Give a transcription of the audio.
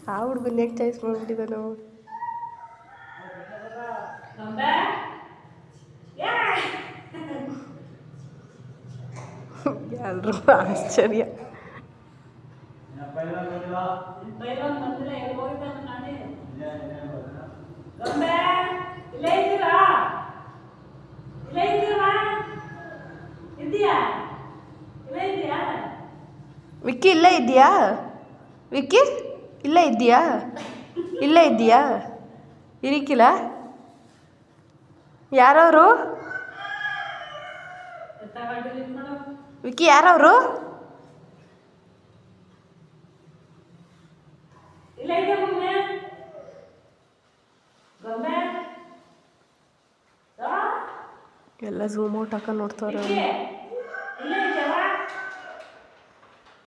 ಆ ಹುಡುಗನ ಯಾಕೆ ಚಾಯ್ಸ್ ಮಾಡ್ಬಿಟ್ಟಿದ್ದ ನಾವು ಎಲ್ಲರೂ ಆಶ್ಚರ್ಯ ವಿಕ್ಕಿ ಇಲ್ಲೇ ಇದೆಯಾ ವಿಕ್ಕಿ ಇಲ್ಲೇ ಇದೆಯಾ ಇಲ್ಲೇ ಇದೆಯಾ ಇರಿಕಿಲ್ಲ ಯಾರವರು ವಿಕ್ಕಿ ಯಾರವರು ಎಲ್ಲ ಝೂಮ್ ಔಟ್ ಹಾಕೊಂಡು ನೋಡ್ತಾವ್ರೆ